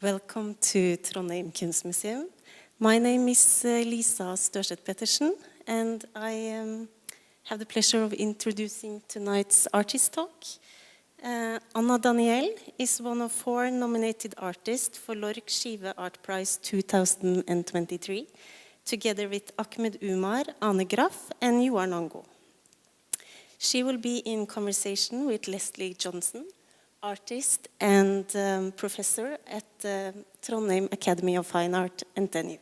Welcome to Trondheim Kunstmuseum. My name is Lisa Størseth Pettersen, and I have the pleasure of introducing tonight's artist talk. Anna Daniell is one of 4 nominated artists for Lorck Schive Art Prize 2023, together with Ahmed Umar, Ane Graff, and Joar Nango. She will be in conversation with Leslie Johnson, artist and professor at the Trondheim Academy of Fine Art and Daniell.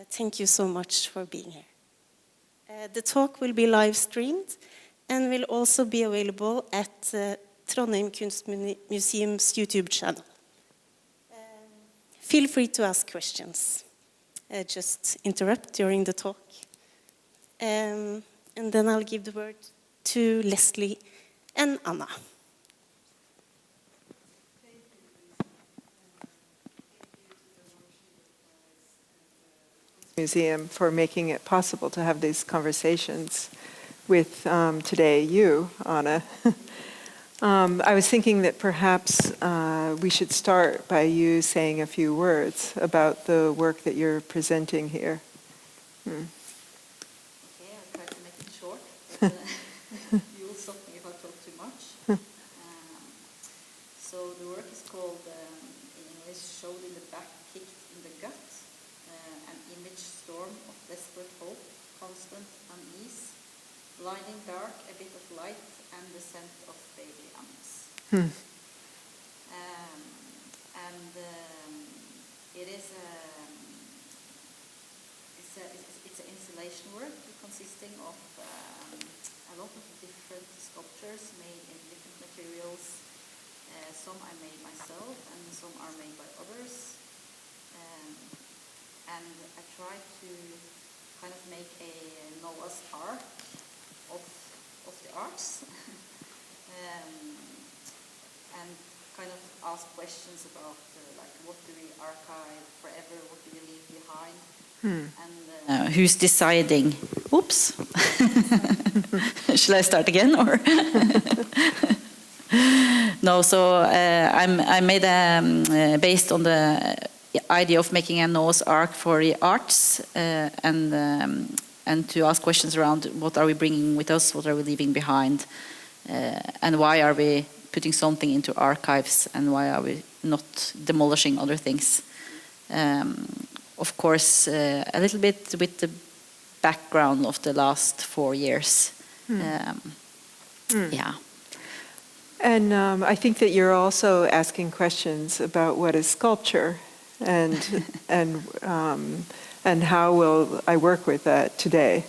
Thank you so much for being here. The talk will be live streamed and will also be available at Trondheim Kunstmuseum's YouTube channel. Feel free to ask questions. Just interrupt during the talk. And then I'll give the word to Leslie and Anna. Museum for making it possible to have these conversations with today you, Anna. I was thinking that perhaps we should start by you saying a few words about the work that you're presenting here. Okay, I'll try to make it short, but you will stop me if I talk too much. So the work is called, in English, Showed in the Back, Kicked in the Gut. An image storm of desperate hope, constant unease, blinding dark, a bit of light, and the scent of baby anise. It is it's an installation work consisting of a lot of different sculptures made in different materials. Some I made myself, and some are made by others. And I try to kind of make a Noah's Ark of the arts, and kind of ask questions about like what do we archive forever, what do we leave behind, and who's deciding? Oops, shall I start again or? No, so I made based on the idea of making a Noah's Ark for the arts, and to ask questions around what are we bringing with us, what are we leaving behind, and why are we putting something into archives, and why are we not demolishing other things. Of course, a little bit with the background of the last 4 years. Yeah. And I think that you're also asking questions about what is sculpture, and how will I work with that today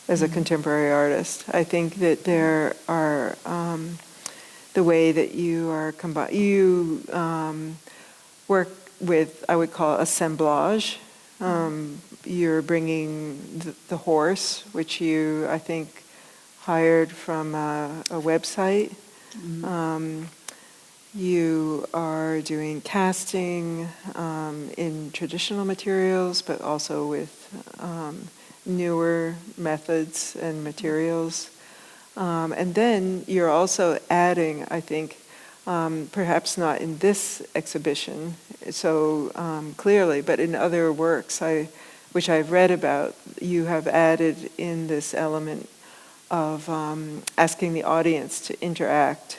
as a contemporary artist. I think that there are the way that you are work with, I would call it assemblage. You're bringing the horse, which you, I think, hired from a website. You are doing casting in traditional materials, but also with newer methods and materials. And then you're also adding, I think, perhaps not in this exhibition so clearly, but in other works which I've read about, you have added in this element of asking the audience to interact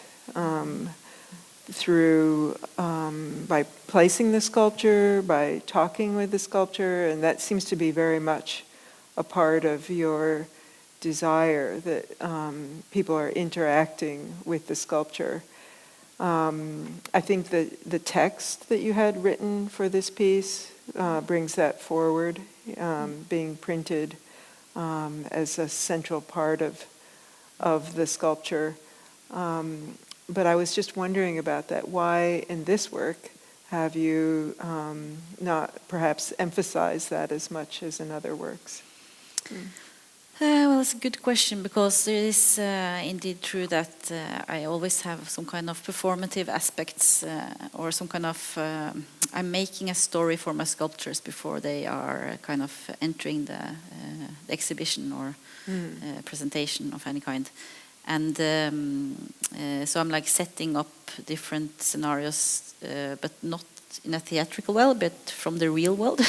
through by placing the sculpture, by talking with the sculpture, and that seems to be very much a part of your desire that people are interacting with the sculpture. I think that the text that you had written for this piece brings that forward, being printed as a central part of the sculpture. But I was just wondering about that. Why in this work have you not perhaps emphasized that as much as in other works? Well, it's a good question, because it is indeed true that I always have some kind of performative aspects, or some kind of I'm making a story for my sculptures before they are kind of entering the exhibition or presentation of any kind. And so I'm like setting up different scenarios, but not in a theatrical way, but from the real world.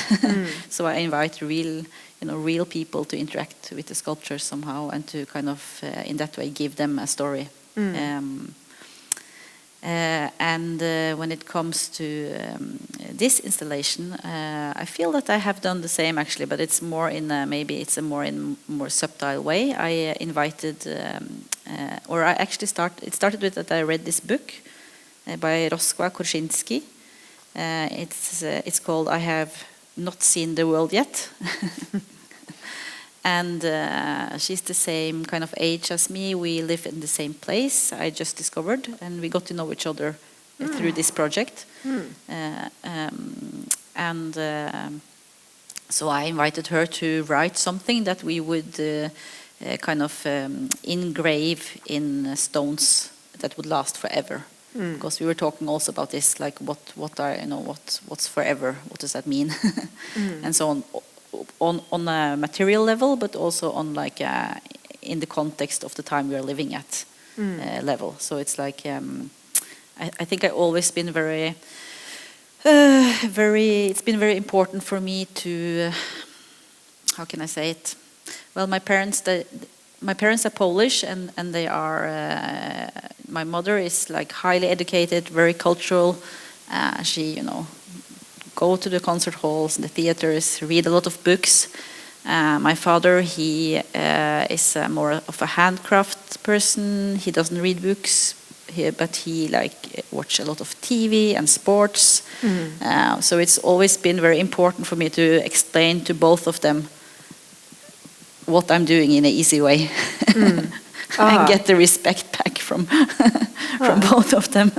So I invite real people to interact with the sculptures somehow, and to kind of in that way give them a story. And when it comes to this installation, I feel that I have done the same actually, but it's more in maybe it's a more subtle way. I invited, or I actually it started with that I read this book by Lorck Schive. It's called "I Have Not Seen the World Yet." And she's the same kind of age as me. We live in the same place, I just discovered, and we got to know each other through this project. So I invited her to write something that we would kind of engrave in stones that would last forever. Because we were talking also about this, like what's forever? What does that mean? And so on a material level, but also on like in the context of the time we are living at level. So it's like I think I always been it's been very important for me to how can I say it? Well, my parents are Polish, and they are my mother is like highly educated, very cultural. She go to the concert halls, the theaters, read a lot of books. My father, he is more of a handcraft person. He doesn't read books, but he watch a lot of TV and sports. So it's always been very important for me to explain to both of them what I'm doing in an easy way. And get the respect back from both of them,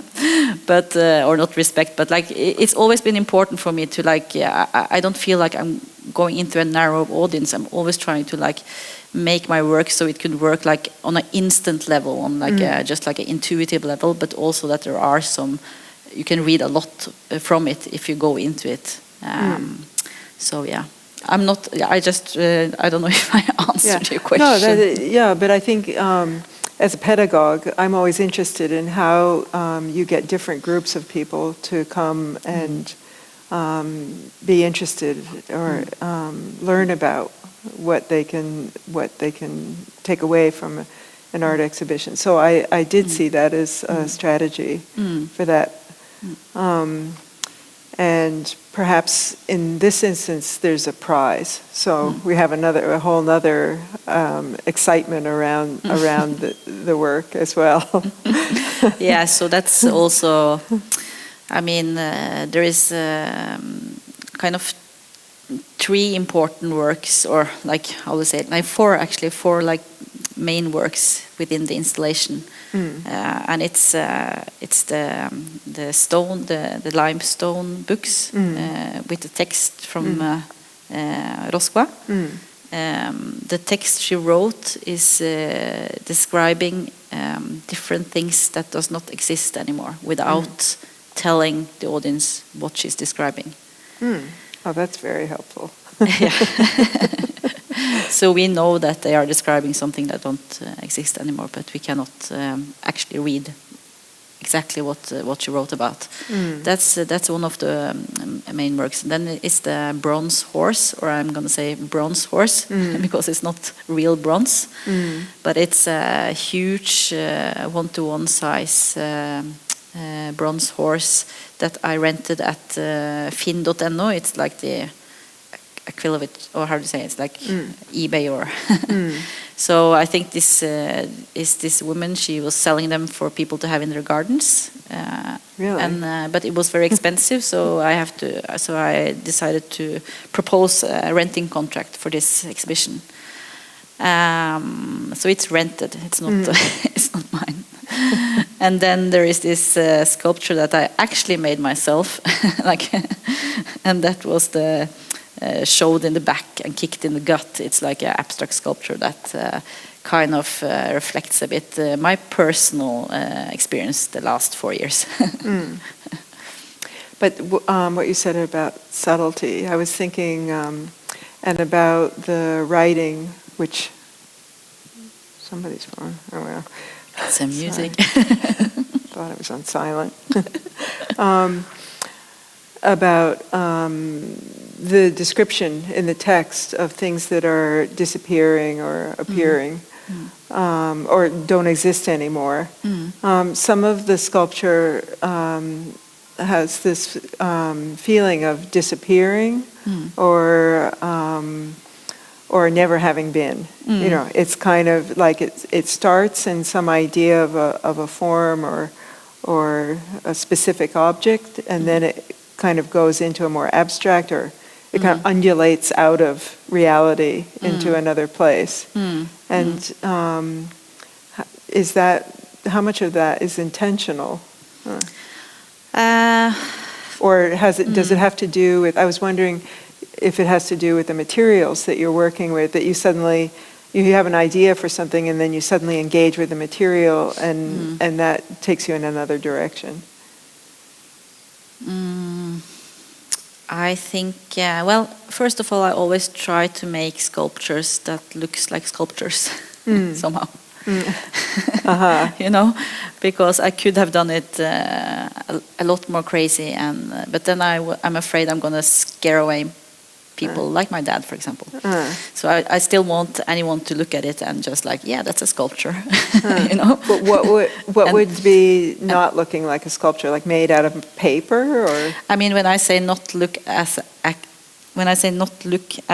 but or not respect, but like it's always been important for me to I don't feel like I'm going into a narrow audience. I'm always trying to make my work so it could work like on an instant level, on just like an intuitive level, but also that there are you can read a lot from it if you go into it. So yeah. I'm not. I just. I don't know if I answered your question. No, but I think as a pedagogue, I'm always interested in how you get different groups of people to come and be interested or learn about what they can take away from an art exhibition. So I did see that as a strategy for that. And perhaps in this instance, there's a prize. So we have a whole other excitement around the work as well. Yeah, so that's also, I mean, there is kind of 3 important works, or like, how would I say it, like 4 like main works within the installation. And it's the stone, the limestone books with the text from Lorck. The text she wrote is describing different things that does not exist anymore without telling the audience what she's describing. Oh, that's very helpful. Yeah. So we know that they are describing something that don't exist anymore, but we cannot actually read exactly what she wrote about. That's one of the main works. And then it's the bronze horse, or I'm going to say bronze horse, because it's not real bronze, but it's a huge 1-to-1 size bronze horse that I rented at finn.no. It's like the equivalent, or how do you say it? It's like eBay or so I think this is this woman. She was selling them for people to have in their gardens. Really? And but it was very expensive, so I decided to propose a renting contract for this exhibition. So it's rented. It's not it's not mine. And then there is this sculpture that I actually made myself, and that was the showed in the back and kicked in the gut. It's like an abstract sculpture that kind of reflects a bit my personal experience the last 4 years. But what you said about subtlety, I was thinking, and about the writing, which somebody's phone. Oh well. Some music. Thought it was on silent. about the description in the text of things that are disappearing or appearing or don't exist anymore. Some of the sculpture has this feeling of disappearing or never having been. You know, it's kind of like it starts in some idea of a form or a specific object, and then it kind of goes into a more abstract, or it kind of undulates out of reality into another place. And is that, how much of that is intentional? Or does it have to do with, I was wondering if it has to do with the materials that you're working with, that you have an idea for something and then you suddenly engage with the material and that takes you in another direction. I think, well, first of all, I always try to make sculptures that looks like sculptures somehow. You know, because I could have done it a lot more crazy, but then I'm afraid I'm gonna scare away people like my dad, for example. So I still want anyone to look at it and just like, yeah, that's a sculpture. You know. But what would be not looking like a sculpture, like made out of paper, or? I mean, when I say not look as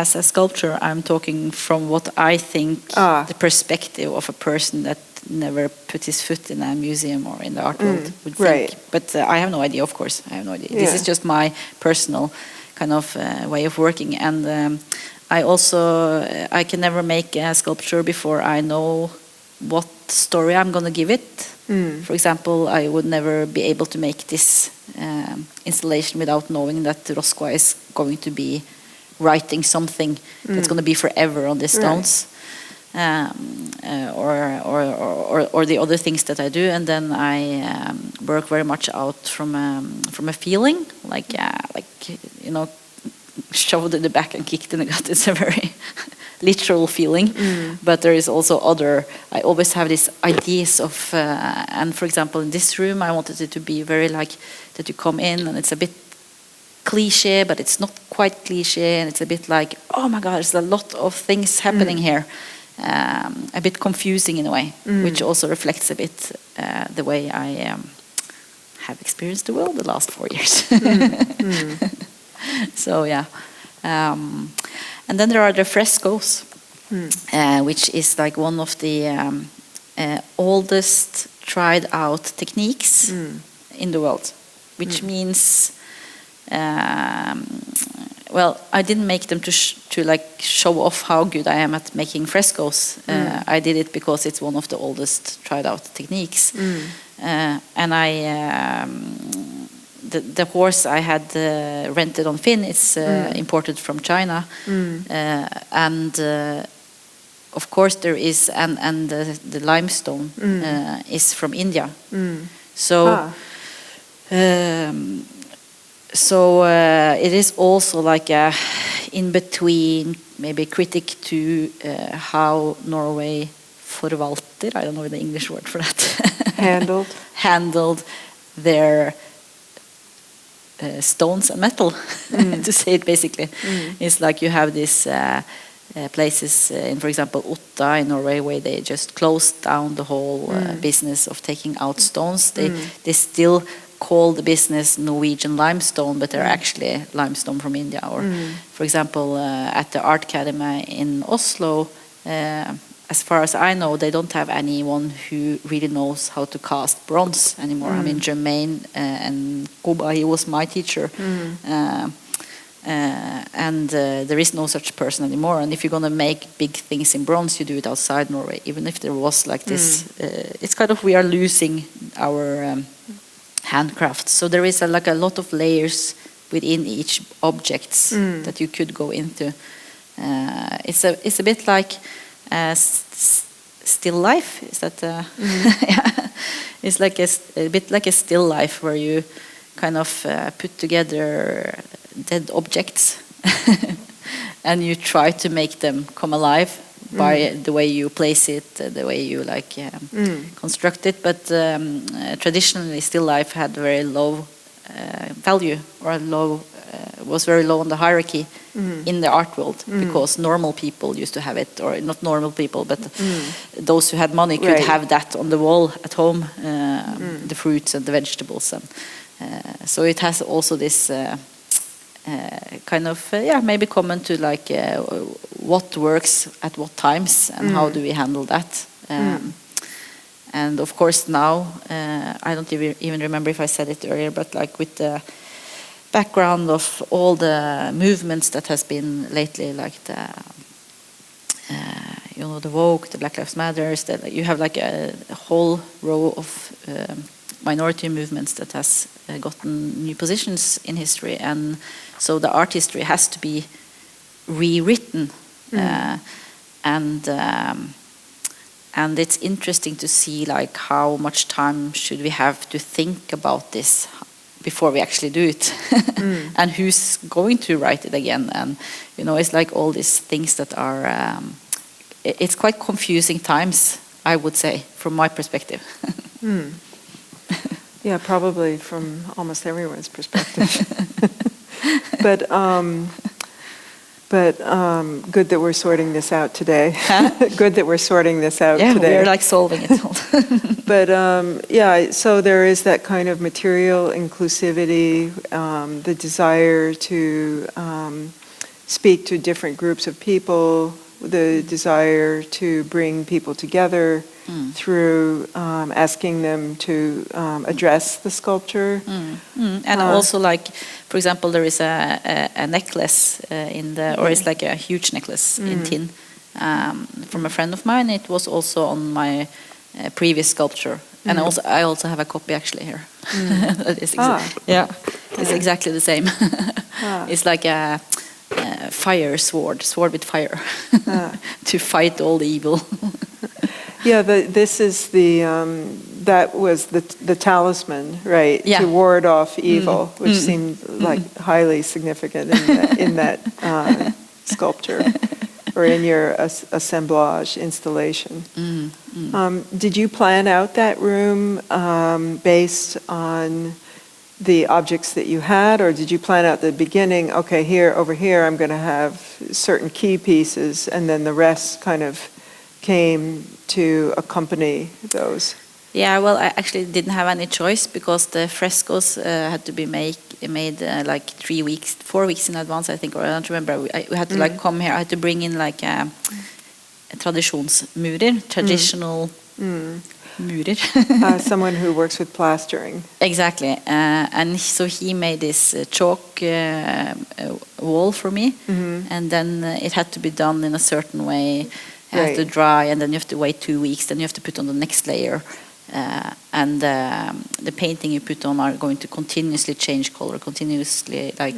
a sculpture, I'm talking from what I think the perspective of a person that never put his foot in a museum or in the art world would think. Right. But I have no idea, of course. I have no idea. Yeah. This is just my personal kind of way of working. And I can never make a sculpture before I know what story I'm going to give it. For example, I would never be able to make this installation without knowing that Roscoe is going to be writing something that's going to be forever on these stones, or the other things that I do, and then I work very much out from a feeling, like you know, shoved in the back and kicked in the gut. It's a very literal feeling, but there is also I always have these ideas of, and for example in this room I wanted it to be very like that you come in and it's a bit cliche, but it's not quite cliche, and it's a bit like, oh my god, there's a lot of things happening here, a bit confusing in a way, which also reflects a bit the way I have experienced the world the last 4 years. So yeah, and then there are the frescoes, which is like one of the oldest tried out techniques in the world, which means well, I didn't make them to like show off how good I am at making frescoes. I did it because it's one of the oldest tried out techniques, and the horse I had rented on Finn, it's imported from China, and of course there is, and the limestone is from India. So it is also like a in between, maybe critic to how Norway forvalter, I don't know the English word for that, handled their stones and metal, to say it basically. It's like you have these places in, for example, Otta in Norway, where they just closed down the whole business of taking out stones. They still call the business Norwegian limestone, but they're actually limestone from India. Or, for example, at the Art Academy in Oslo, as far as I know, they don't have anyone who really knows how to cast bronze anymore. I mean, Jermaine and Kuba, he was my teacher. And there is no such person anymore. And if you're going to make big things in bronze, you do it outside Norway. Even if there was like this, it's kind of, we are losing our handcrafts. So there is like a lot of layers within each objects that you could go into. It's a bit like still life. Is that yeah? It's like a bit like a still life, where you kind of put together dead objects and you try to make them come alive by the way you place it, the way you like construct it. But traditionally, still life had very low value or was very low on the hierarchy in the art world, because normal people used to have it, or not normal people, but those who had money could have that on the wall at home, the fruits and the vegetables, and so it has also this kind of maybe comment to like what works at what times and how do we handle that. And of course now, I don't even remember if I said it earlier, but like with the background of all the movements that has been lately, like the the Woke, the Black Lives Matters, that you have like a whole row of minority movements that has gotten new positions in history, and so the art history has to be rewritten, and it's interesting to see like how much time should we have to think about this before we actually do it, and who's going to write it again, and it's like all these things that are it's quite confusing times, I would say, from my perspective. Yeah, probably from almost everyone's perspective. But good that we're sorting this out today. Huh? Good that we're sorting this out today. Yeah, we're like solving it all. But so there is that kind of material inclusivity, the desire to speak to different groups of people, the desire to bring people together through asking them to address the sculpture. And also, like, for example, there is a necklace or it's like a huge necklace in tin from a friend of mine. It was also on my previous sculpture, and I also have a copy actually here. It's exactly the same. It's like a fire sword with fire to fight all the evil. Yeah, this is that was the talisman, right? Yeah. To ward off evil, which seemed like highly significant in that sculpture, or in your assemblage installation. Did you plan out that room based on the objects that you had, or did you plan out the beginning, okay, over here I'm going to have certain key pieces, and then the rest kind of came to accompany those? Yeah, well, I actually didn't have any choice, because the frescoes had to be made like 4 weeks in advance, I think, or I don't remember. We had to like come here. I had to bring in like a traditional murer. Someone who works with plastering. Exactly, and so he made this chalk wall for me, and then it had to be done in a certain way. You have to dry, and then you have to wait 2 weeks. Then you have to put on the next layer, and the painting you put on are going to continuously change color, continuously like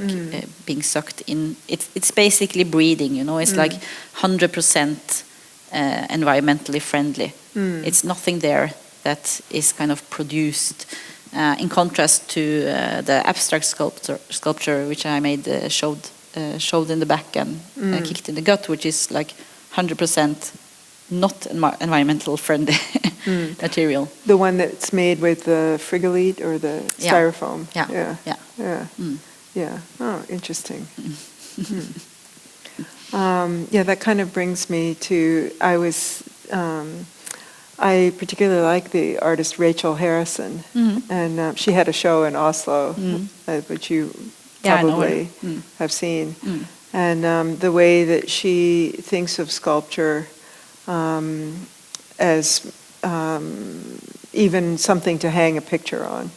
being sucked in. It's basically breathing, It's like 100% environmentally friendly. It's nothing there that is kind of produced. In contrast to the abstract sculpture, which I made showed in the back and kicked in the gut, which is like 100% not environmental friendly material. The one that's made with the frigolite or the styrofoam. Yeah. Oh, interesting. That kind of brings me to, I particularly like the artist Rachel Harrison, and she had a show in Oslo, which you probably have seen. And the way that she thinks of sculpture as even something to hang a picture on.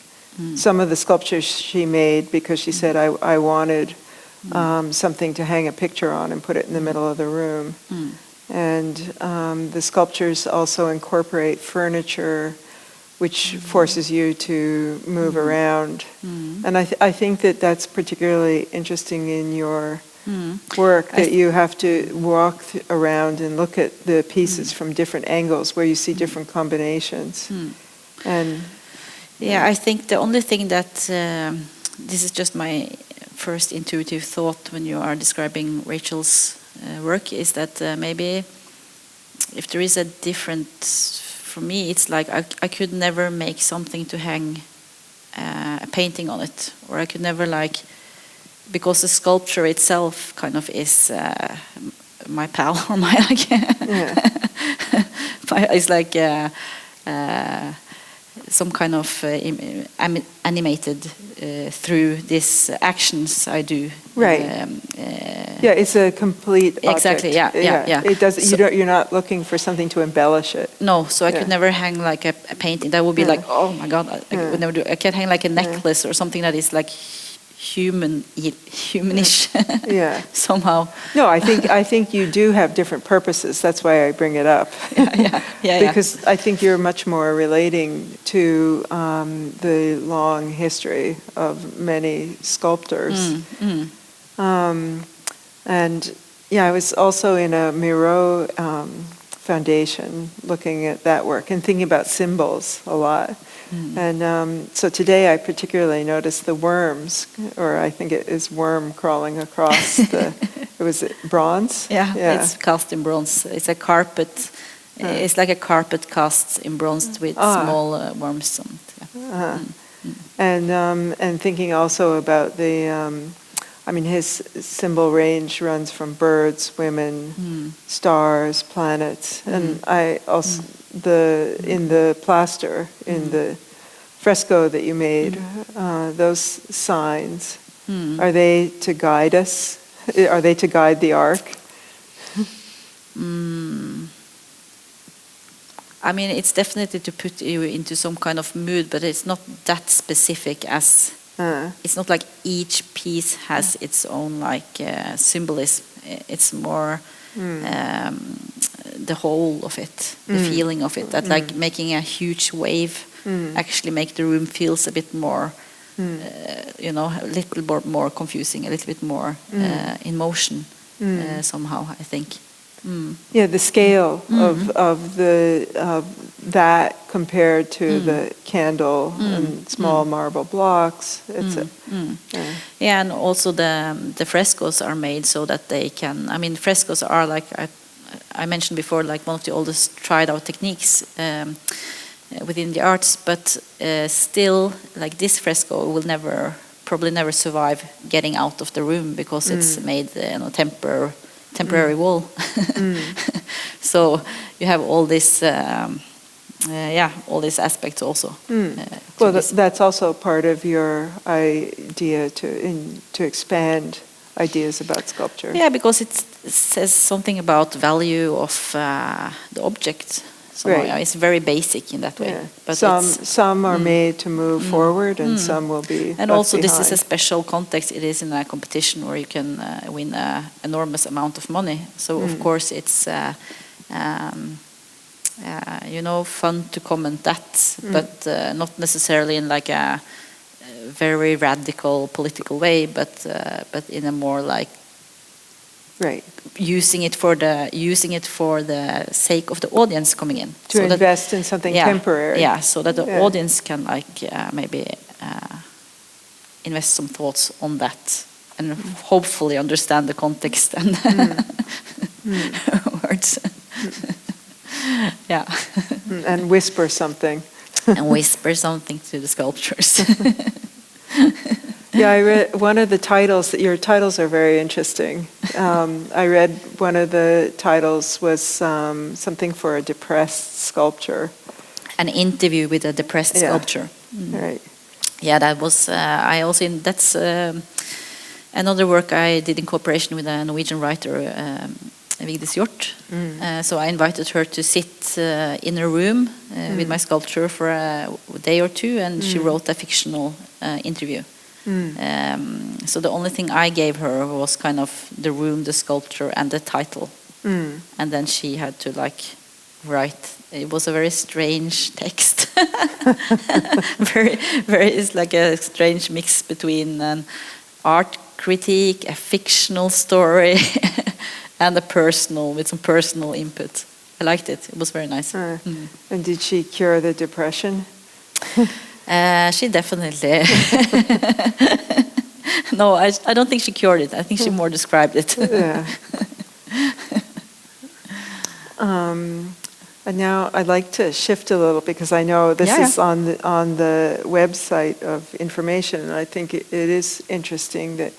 Some of the sculptures she made, because she said, I wanted something to hang a picture on and put it in the middle of the room. And the sculptures also incorporate furniture, which forces you to move around. And I think that that's particularly interesting in your work, that you have to walk around and look at the pieces from different angles, where you see different combinations. And I think the only thing that this is just my first intuitive thought when you are describing Rachel's work, is that maybe if there is a difference, for me it's like I could never make something to hang a painting on it, or I could never like, because the sculpture itself kind of is my pal or my like, it's like some kind of animated through these actions I do. Right. Yeah, it's a complete object. Exactly. Yeah. It does. So, you're not looking for something to embellish it. No, so I could never hang like a painting. That would be like, oh my God, I would never do. I can't hang like a necklace or something that is like humanish. Yeah. Somehow. No, I think you do have different purposes. That's why I bring it up. Because I think you're much more relating to the long history of many sculptors. And yeah, I was also in a Miro foundation looking at that work and thinking about symbols a lot. And so today I particularly noticed the worms, or I think it is worm crawling across the, was it bronze? Yeah, it's cast in bronze. It's a carpet. It's like a carpet cast in bronze with small worms on it. And thinking also about the, I mean, his symbol range runs from birds, women, stars, planets, and I also in the plaster, in the fresco that you made, those signs, are they to guide us? Are they to guide the arc? I mean, it's definitely to put you into some kind of mood, but it's not that specific as. It's not like each piece has its own like symbolism. It's more the whole of it, the feeling of it. That like making a huge wave actually make the room feels a bit more, you know, a little more confusing, a little bit more in motion somehow. I think. Yeah, the scale of that compared to the candle and small marble blocks. Yeah, and also the frescoes are made so that they can. I mean, frescoes are like I mentioned before, like one of the oldest tried out techniques within the arts, but still, like this fresco will probably never survive getting out of the room because it's made temporary wall. So you have all this, all these aspects also. Well, that's also part of your idea to expand ideas about sculpture. Yeah, because it says something about value of the object. So it's very basic in that way. Yeah. But some are made to move forward, and some will be. And also, behind. this is a special context. It is in a competition where you can win an enormous amount of money. So of course, it's fun to comment that, but not necessarily in like a very radical political way, but in a more like. Right. Using it for the sake of the audience coming in. To invest in something temporary. Yeah, so that the audience can like maybe invest some thoughts on that and hopefully understand the context and words. Yeah. And whisper something. And whisper something to the sculptures. Yeah, I read one of the titles. Your titles are very interesting. I read one of the titles was something for a depressed sculpture. An interview with a depressed sculpture. Right. Yeah, that was. That's another work I did in cooperation with a Norwegian writer, Vigdis Hjort. So I invited her to sit in a room with my sculpture for a day or two, and she wrote a fictional interview. So the only thing I gave her was kind of the room, the sculpture, and the title. And then she had to like write. It was a very strange text. It's like a strange mix between an art critique, a fictional story, and with some personal input. I liked it. It was very nice. And did she cure the depression? She definitely. No, I don't think she cured it. I think she more described it. Yeah. And now I'd like to shift a little because I know this Yeah, is on the website of information, and I think it is interesting that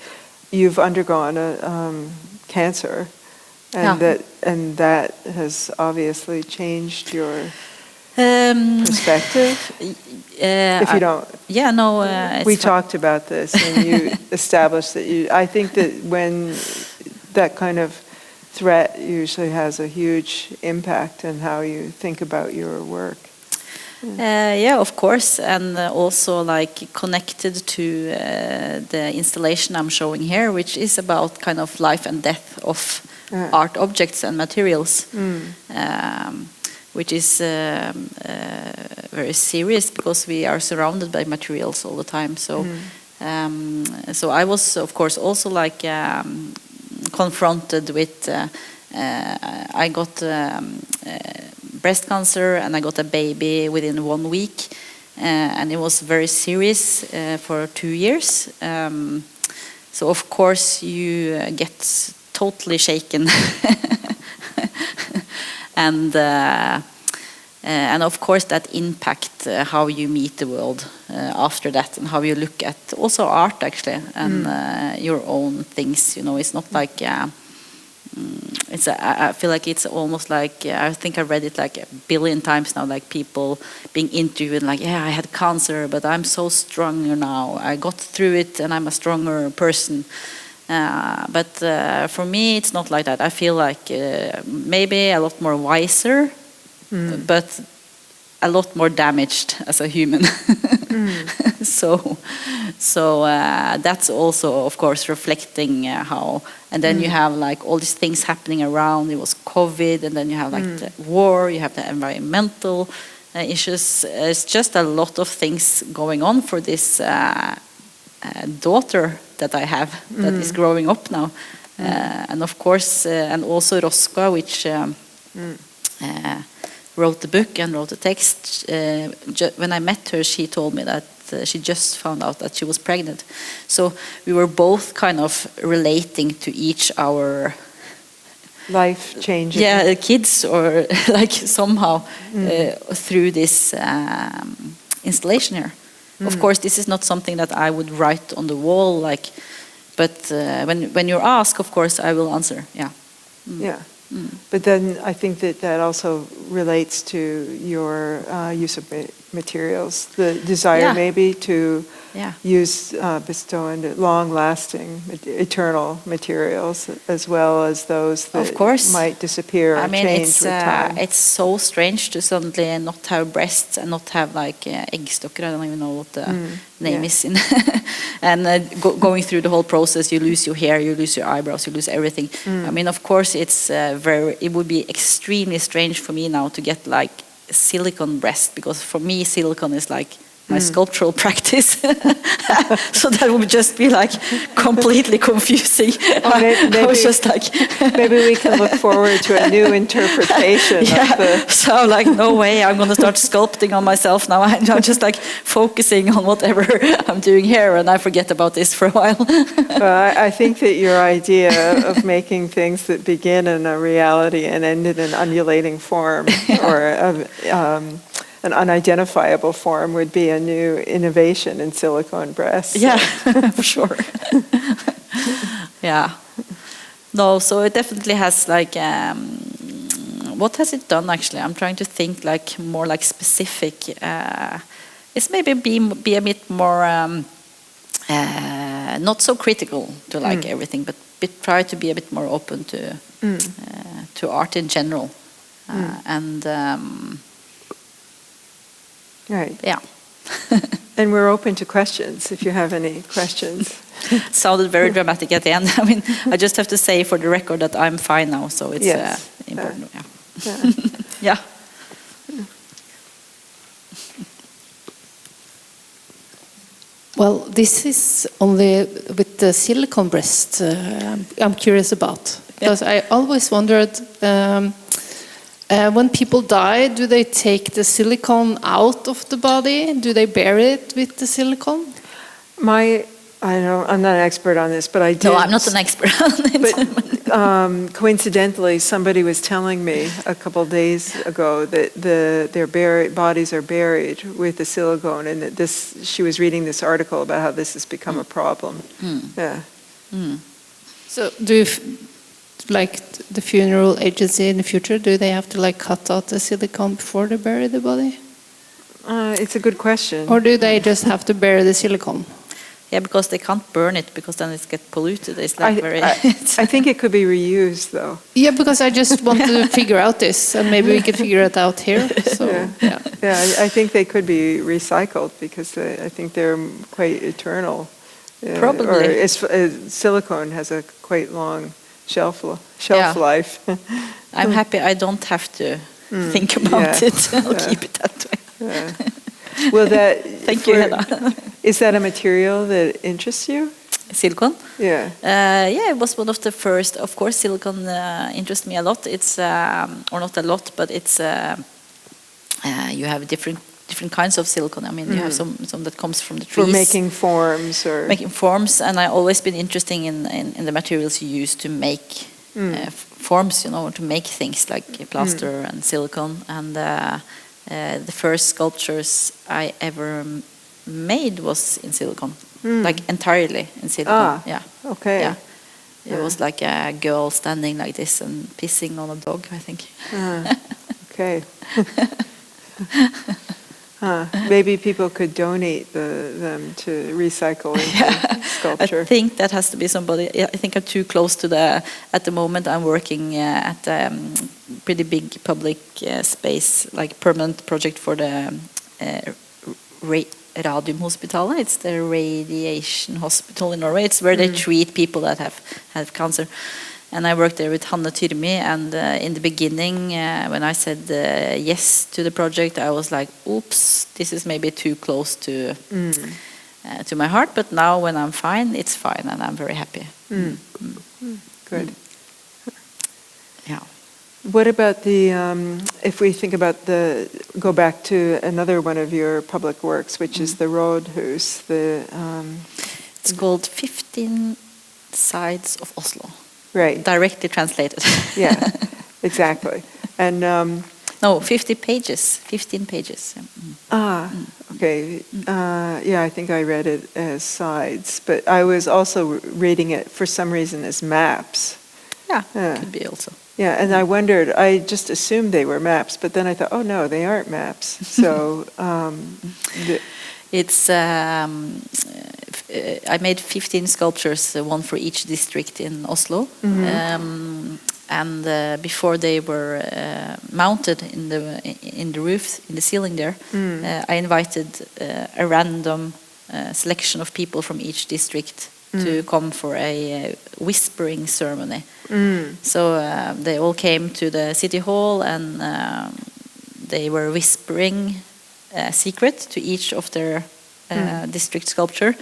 you've undergone a cancer, and that has obviously changed your perspective. If you don't, yeah, no, we talked about this, and you established that I think that when that kind of threat usually has a huge impact on how you think about your work. Yeah, of course, and also like connected to the installation I'm showing here, which is about kind of life and death of art objects and materials, which is very serious because we are surrounded by materials all the time. So, so I was, of course, also like confronted with. I got breast cancer and I got a baby within 1 week, and it was very serious for 2 years. So of course you get totally shaken, and of course that impact how you meet the world after that, and how you look at also art actually, and your own things. You know, it's not like. I feel like it's almost like I think I read it like 1 billion times now, like people being interviewed like, yeah, I had cancer but I'm so stronger now, I got through it and I'm a stronger person, but for me it's not like that. I feel like maybe a lot more wiser, but a lot more damaged as a human. So that's also of course reflecting how, and then you have like all these things happening around. It was COVID, and then you have like the war, you have the environmental issues. It's just a lot of things going on for this daughter that I have that is growing up now, and of course and also Roska, which wrote the book and wrote the text. When I met her, she told me that she just found out that she was pregnant. So we were both kind of relating to each our life changing. Yeah, kids, or like somehow through this installation here. Of course, this is not something that I would write on the wall, like. But when you're asked, of course, I will answer. Yeah. Yeah. But then I think that also relates to your use of materials, the desire maybe to use, bestow into long-lasting, eternal materials, as well as those that might disappear or change with time. It's so strange to suddenly not have breasts and not have like eggstocker. I don't even know what the name is in. And going through the whole process, you lose your hair, you lose your eyebrows, you lose everything. I mean, of course, it would be extremely strange for me now to get like silicone breast, because for me silicone is like my sculptural practice. So that would just be like completely confusing. I was just like maybe we can look forward to a new interpretation of the... So like, no way, I'm going to start sculpting on myself now. I'm just like focusing on whatever I'm doing here, and I forget about this for a while. Well, I think that your idea of making things that begin in a reality and end in an undulating form, or an unidentifiable form, would be a new innovation in silicone breasts. Yeah, for sure. Yeah. No, so it definitely has like, what has it done actually? I'm trying to think like more like specific. It's maybe be a bit more, not so critical to like everything, but try to be a bit more open to art in general. And right. Yeah. And we're open to questions if you have any questions. Sounded very dramatic at the end. I mean, I just have to say for the record that I'm fine now, so it's important. Yeah. Well, this is only with the silicone breast I'm curious about, because I always wondered, when people die, do they take the silicone out of the body? Do they bury it with the silicone? My I'm not an expert on this, but I did. No, I'm not an expert on it. But coincidentally, somebody was telling me a couple days ago that their bodies are buried with the silicone, and that she was reading this article about how this has become a problem. Yeah. So do you, like the funeral agency in the future, do they have to like cut out the silicone before they bury the body? It's a good question. Or do they just have to bury the silicone? Yeah, because they can't burn it because then it gets polluted. It's like I think it could be reused, though. Yeah, because I just wanted to figure out this, and maybe we could figure it out here. So, yeah, I think they could be recycled because I think they're quite eternal. Probably. Or silicone has a quite long shelf life. I'm happy I don't have to think about it. I'll keep it that way. Yeah. Well, Thank you, Hedda. Is that a material that interests you? Silicon? Yeah. Yeah, it was one of the first. Of course, silicon interests me a lot. It's or not a lot, but it's you have different kinds of silicon. I mean, you have some that comes from the trees. For making forms or making forms, and I've always been interested in the materials you use to make forms. You know, to make things like plaster and silicon. And the first sculptures I ever made was in silicon, like entirely in silicon. Yeah. Okay. Yeah. It was like a girl standing like this and pissing on a dog, I think. Okay. Maybe people could donate them to recycle into sculpture. I think that has to be somebody. I think I'm too close to at the moment I'm working at a pretty big public space, like permanent project for the Radiumhospitalet. It's the radiation hospital in Norway. It's where they treat people that have cancer. And I worked there with Hanne Tyrmi, and in the beginning, when I said yes to the project, I was like, oops, this is maybe too close to my heart, but now when I'm fine, it's fine, and I'm very happy. Good. Yeah. What about if we think about go back to another one of your public works, which is the Rådhus, it's called 15 Sides of Oslo. Right. Directly translated. Yeah, exactly. And no, 50 pages, 15 pages. Okay. Yeah, I think I read it as sides, but I was also reading it for some reason as maps. Yeah, could be also. Yeah, and I wondered, I just assumed they were maps, but then I thought, oh no, they aren't maps. So it's I made 15 sculptures, one for each district in Oslo. And before they were mounted in the roof, in the ceiling there, I invited a random selection of people from each district to come for a whispering ceremony. So they all came to the city hall, and they were whispering a secret to each of their district sculpture.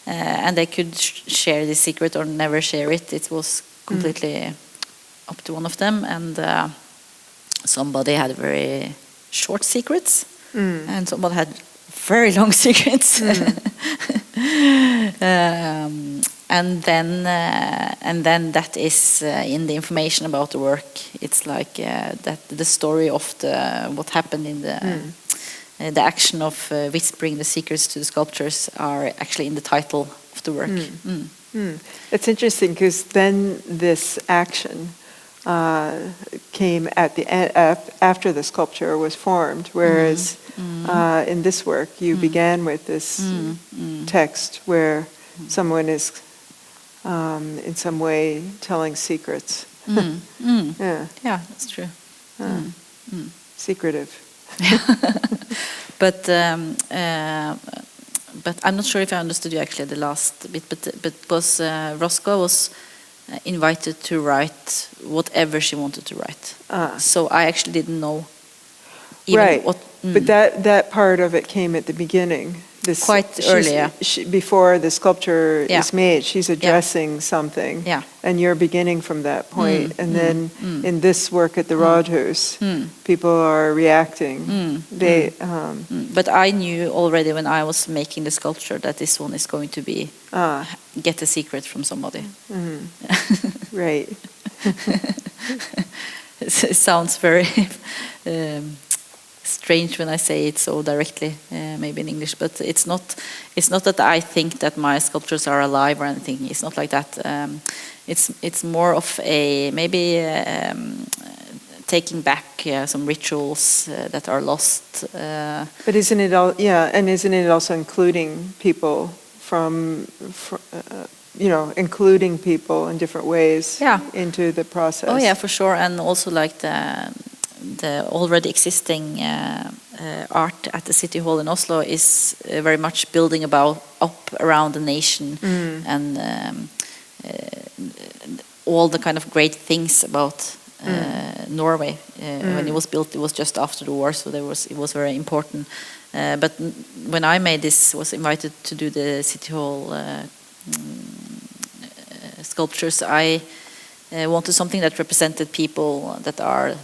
And they could share this secret or never share it. It was completely up to one of them. And somebody had very short secrets, and somebody had very long secrets. And then that is in the information about the work. It's like that the story of what happened in the action of whispering the secrets to the sculptures are actually in the title of the work. It's interesting because then this action came at the after the sculpture was formed, whereas in this work you began with this text where someone is in some way telling secrets. Yeah, that's true. Secretive. But I'm not sure if I understood you actually the last bit. But because Roscoe was invited to write whatever she wanted to write, so I actually didn't know. Even Right. what, But that part of it came at the beginning. this Quite early, yeah. Before the sculpture Yeah. is made, she's addressing something. Yeah. And you're beginning from that point. And then in this work at the Rådhus, people are reacting. They, But I knew already when I was making the sculpture that this one is going to be get a secret from somebody. right. It sounds very strange when I say it so directly, maybe in English, but it's not. It's not that I think that my sculptures are alive or anything. It's not like that. It's more of a maybe taking back some rituals that are lost. But isn't it all? Yeah, and isn't it also including people from including people in different ways into the process? Oh yeah, for sure, and also like the already existing art at the City Hall in Oslo is very much building up around the nation and all the kind of great things about Norway. When it was built, it was just after the war, so it was very important. But when I made this, was invited to do the City Hall sculptures, I wanted something that represented people that are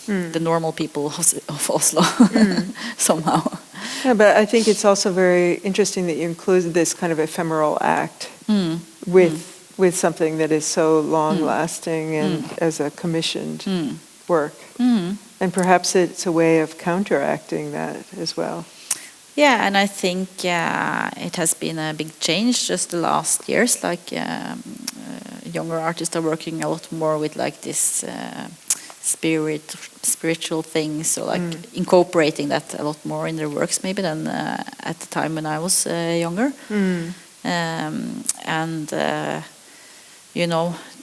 the normal people of Oslo somehow. Yeah, but I think it's also very interesting that you include this kind of ephemeral act with something that is so long-lasting and as a commissioned work. And perhaps it's a way of counteracting that as well. Yeah, and I think it has been a big change just the last years. Like younger artists are working a lot more with like this spiritual things, so like incorporating that a lot more in their works maybe than at the time when I was younger. And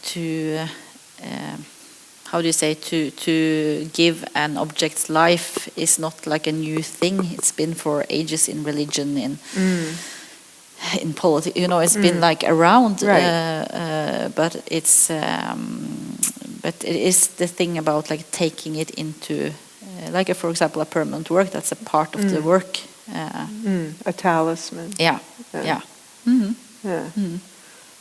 to how do you say, to give an object's life is not like a new thing. It's been for ages in religion, in politics. It's been like around, right. but it's but it is the thing about like taking it into like for example a permanent work that's a part of the work. A talisman. Yeah.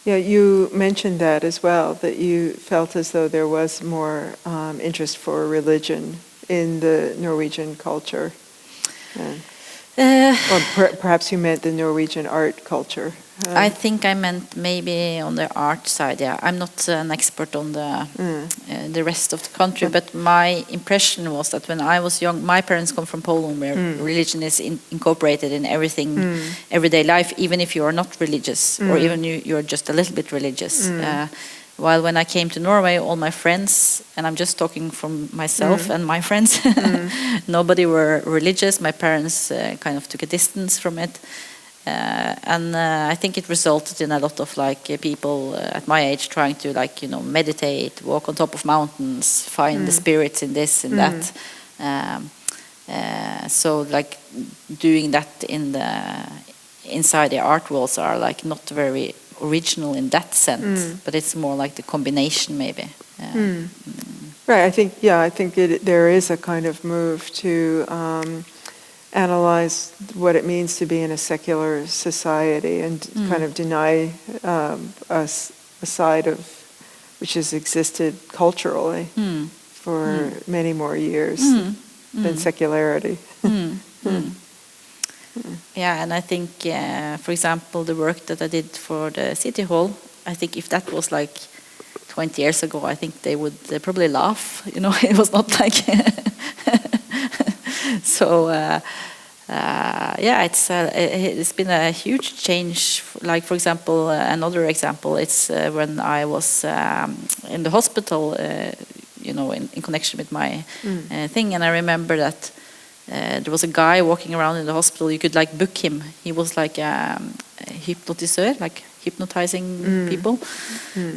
Yeah, you mentioned that as well, that you felt as though there was more interest for religion in the Norwegian culture. Or perhaps you meant the Norwegian art culture. I think I meant maybe on the art side, yeah. I'm not an expert on the rest of the country, but my impression was that when I was young, my parents come from Poland, where religion is incorporated in everything, everyday life, even if you are not religious, or even you're just a little bit religious. While when I came to Norway, all my friends, and I'm just talking from myself and my friends, nobody were religious. My parents kind of took a distance from it. And I think it resulted in a lot of like people at my age trying to meditate, walk on top of mountains, find the spirits in this and that. So like doing that inside the art walls are like not very original in that sense, but it's more like the combination maybe. Right. I think there is a kind of move to analyze what it means to be in a secular society and kind of deny a side of which has existed culturally for many more years than secularity. Yeah, and I think, for example, the work that I did for the City Hall, I think if that was like 20 years ago, I think they would probably laugh. It was not like... So, yeah, it's been a huge change. Like, for example, another example, it's when I was in the hospital, in connection with my thing, and I remember that there was a guy walking around in the hospital. You could like book him. He was like a hypnotiseur, like hypnotizing people.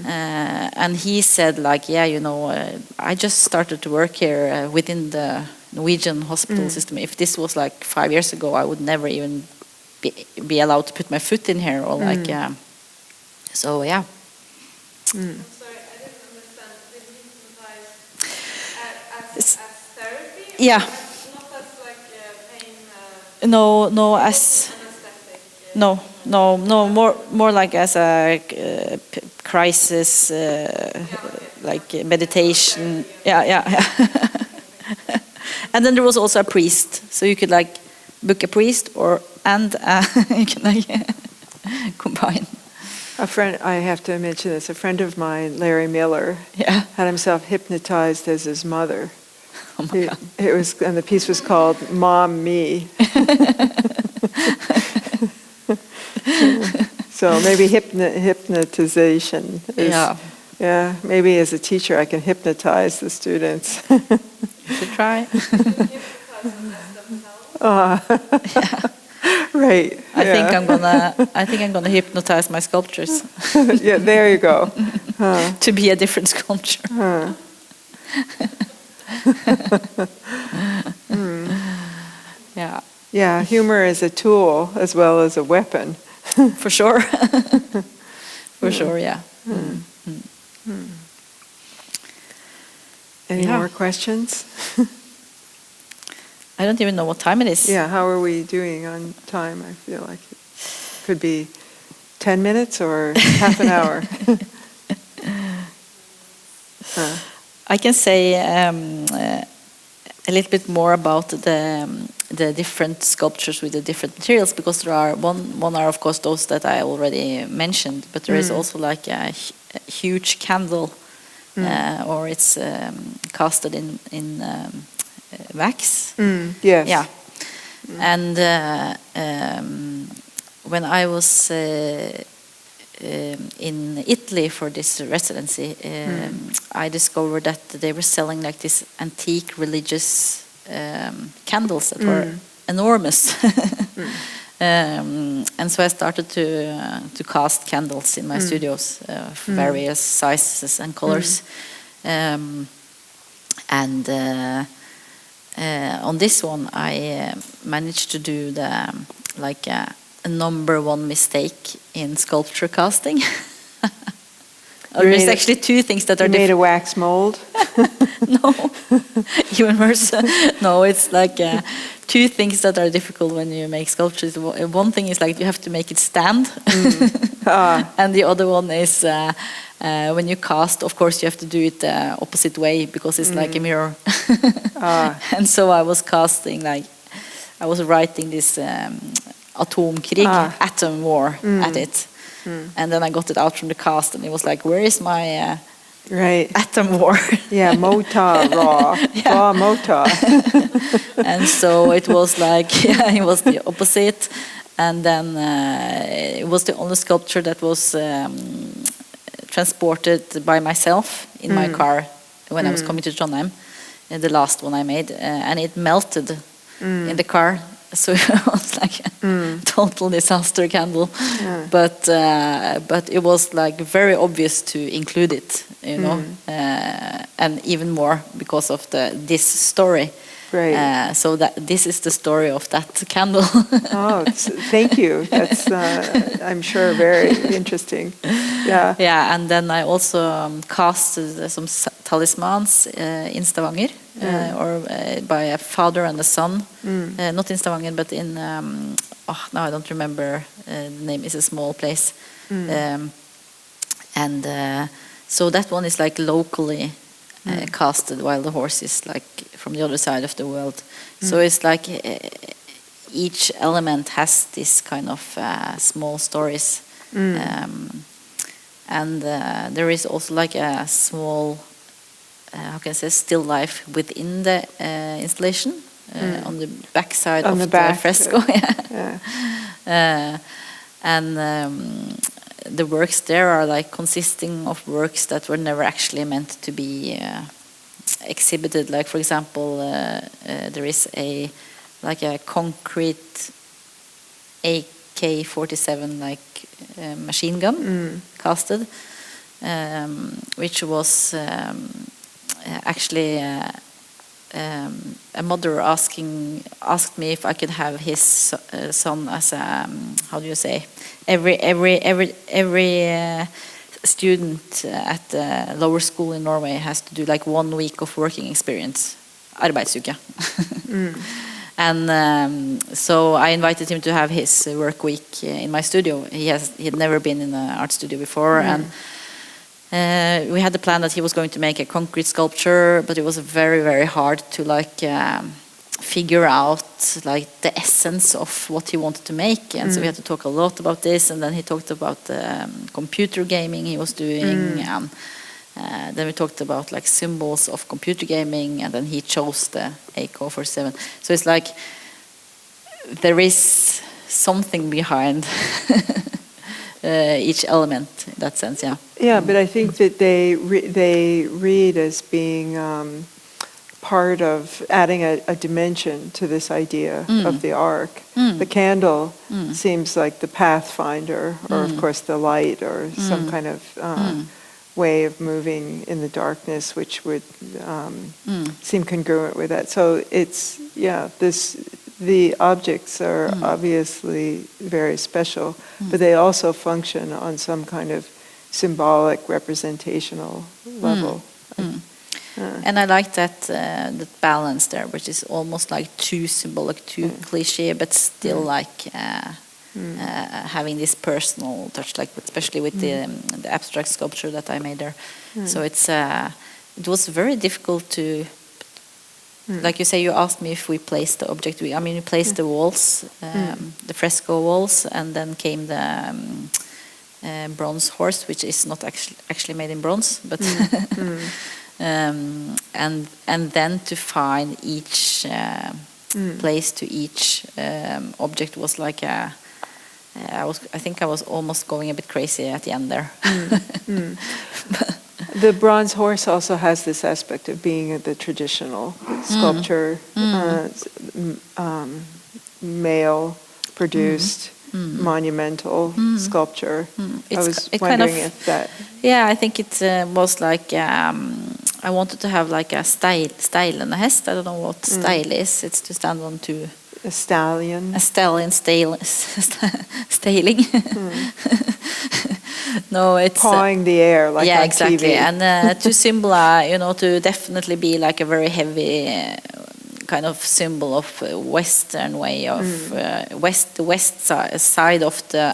And he said like, I just started to work here within the Norwegian hospital system. If this was like 5 years ago, I would never even be allowed to put my foot in here, or like, so yeah. I'm sorry, I didn't understand. Did you hypnotize as therapy? Yeah. Not as like pain? No, as... Anesthetic? No, more like as a crisis, like meditation. Yeah. And then there was also a priest, so you could like book a priest and you can like combine. A friend, I have to mention this, a friend of mine, Larry Miller, Yeah. had himself hypnotized as his mother. Oh my God. It was, and the piece was called Mom Me. So maybe hypnotization is, yeah, maybe as a teacher I can hypnotize the students. You should try. Right. I think I'm gonna hypnotize my sculptures. Yeah, there you go. To be a different sculpture. Yeah. Yeah, humor is a tool as well as a weapon. For sure. For sure, yeah. Any Yeah. more questions? I don't even know what time it is. Yeah, how are we doing on time? I feel like it could be 10 minutes or half an hour. I can say a little bit more about the different sculptures with the different materials, because there are one are of course those that I already mentioned, but there is also like a huge candle, or it's casted in wax. Yes. Yeah. And when I was in Italy for this residency, I discovered that they were selling like this antique religious candles that were enormous. And so I started to cast candles in my studios of various sizes and colors. And on this one, I managed to do the like a #1 mistake in sculpture casting. There's actually two things that are You made a wax mold? No, even worse. No, it's like two things that are difficult when you make sculptures. One thing is like you have to make it stand, and the other one is when you cast. Of course, you have to do it the opposite way because it's like a mirror. And so I was casting like I was writing this atomkrig, atom war at it. And then I got it out from the cast, and it was like, where is my Right. atom war? Yeah, mota, raw. Raw mota. And so it was like, yeah, it was the opposite. And then it was the only sculpture that was transported by myself in my car when I was coming to Trondheim, the last one I made. And it melted in the car. So it was like a total disaster candle, but it was like very obvious to include it, you know, and even more because of this story. Right. So that this is the story of that candle. Oh, thank you. That's I'm sure very interesting. Yeah. Yeah, and then I also casted some talismans in Stavanger, or by a father and a son. Not in Stavanger, but in now I don't remember the name. It's a small place, and so that one is like locally casted, while the horse is like from the other side of the world. So it's like each element has this kind of small stories. And there is also like a small, how can I say, still life within the installation on the back side of the fresco. And the works there are like consisting of works that were never actually meant to be exhibited. Like for example, there is a concrete AK-47 like machine gun casted, which was actually a mother asked me if I could have his son as a how do you say, every student at the lower school in Norway has to do like 1 week of working experience, arbeidsuke. And so I invited him to have his work week in my studio. He had never been in an art studio before, and we had the plan that he was going to make a concrete sculpture, but it was very, very hard to like figure out like the essence of what he wanted to make, and so we had to talk a lot about this. And then he talked about computer gaming he was doing, and then we talked about like symbols of computer gaming, and then he chose the AK-47. So it's like there is something behind each element in that sense, yeah. Yeah, but I think that they read as being part of adding a dimension to this idea of the arc. The candle seems like the pathfinder, or of course the light, or some kind of way of moving in the darkness, which would seem congruent with that. So it's, yeah, the objects are obviously very special, but they also function on some kind of symbolic, representational level. And I like that balance there, which is almost like too symbolic, too cliche, but still like having this personal touch, like especially with the abstract sculpture that I made there. So it was very difficult to, like you say, you asked me if we placed the object. We placed the walls, the fresco walls, and then came the bronze horse, which is not actually made in bronze, but and then to find each place to each object was like I think I was almost going a bit crazy at the end there. The bronze horse also has this aspect of being the traditional sculpture, male produced, monumental sculpture. I was wondering if that... Yeah, I think it was like I wanted to have like a style and a hest. I don't know what style is. It's to stand on two. A stallion. A stallion staling. No, it's pawing the air like on exactly. TV. And to symbolize, to definitely be like a very heavy kind of symbol of Western way of the west side of the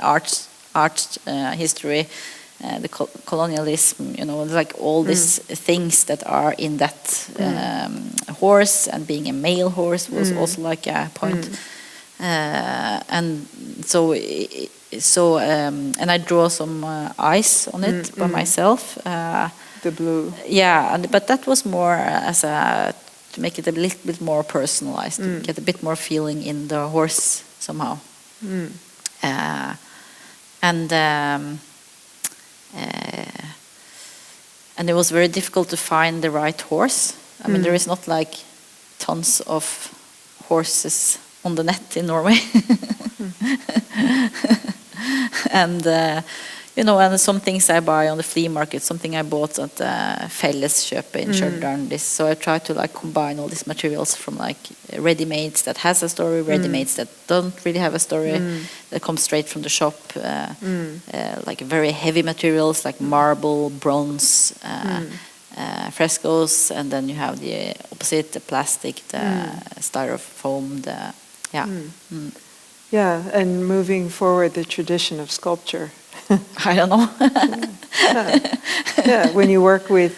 art history. The colonialism, like all these things that are in that horse, and being a male horse was also like a point. And so and I draw some eyes on it by myself. The blue. Yeah, but that was more as to make it a little bit more personalized, to get a bit more feeling in the horse somehow. And it was very difficult to find the right horse. I mean, there is not like tons of horses on the net in Norway. And and some things I buy on the flea market, something I bought at Felleskjøpet in Stjørdal. So I try to like combine all these materials from like ready-mades that has a story, ready-mades that don't really have a story, that come straight from the shop, like very heavy materials like marble, bronze, frescoes, and then you have the opposite, the plastic, the styrofoam, Yeah, and moving forward the tradition of sculpture. I don't know. Yeah, when you work with,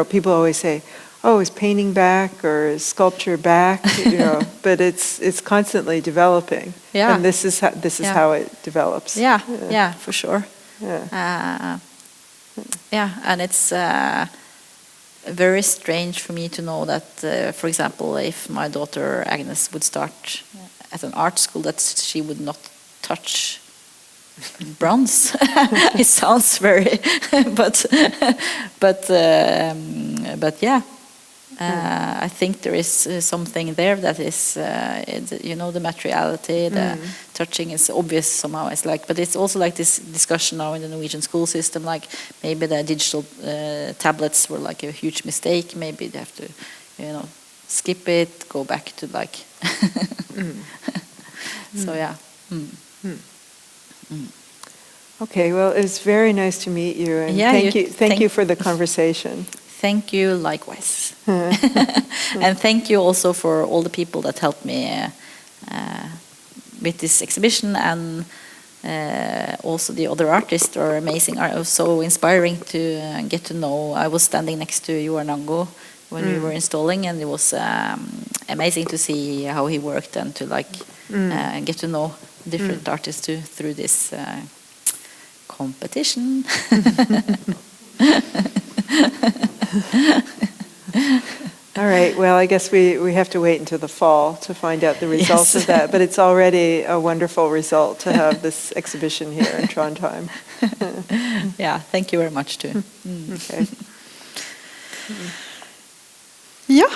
people always say, "Oh, is painting back or is sculpture back?" But it's constantly developing. Yeah. And this is how it develops. Yeah, for sure. Yeah. And it's very strange for me to know that, for example, if my daughter Agnes would start at an art school, that she would not touch bronze. It sounds very, but yeah. I think there is something there that is, the materiality, the touching is obvious somehow. It's like, but it's also like this discussion now in the Norwegian school system. Like maybe the digital tablets were like a huge mistake. Maybe they have to, skip it, go back to like. So yeah. Okay, well, it's very nice to meet you, and thank you for the conversation. Thank you likewise. And thank you also for all the people that helped me with this exhibition, and also the other artists are amazing. Are so inspiring to get to know. I was standing next to Joar Nango when we were installing, and it was amazing to see how he worked and to get to know different artists too through this competition. All right, well, I guess we have to wait until the fall to find out the results of that, but it's already a wonderful result to have this exhibition here in Trondheim. Yeah, thank you very much too. Okay. Ja.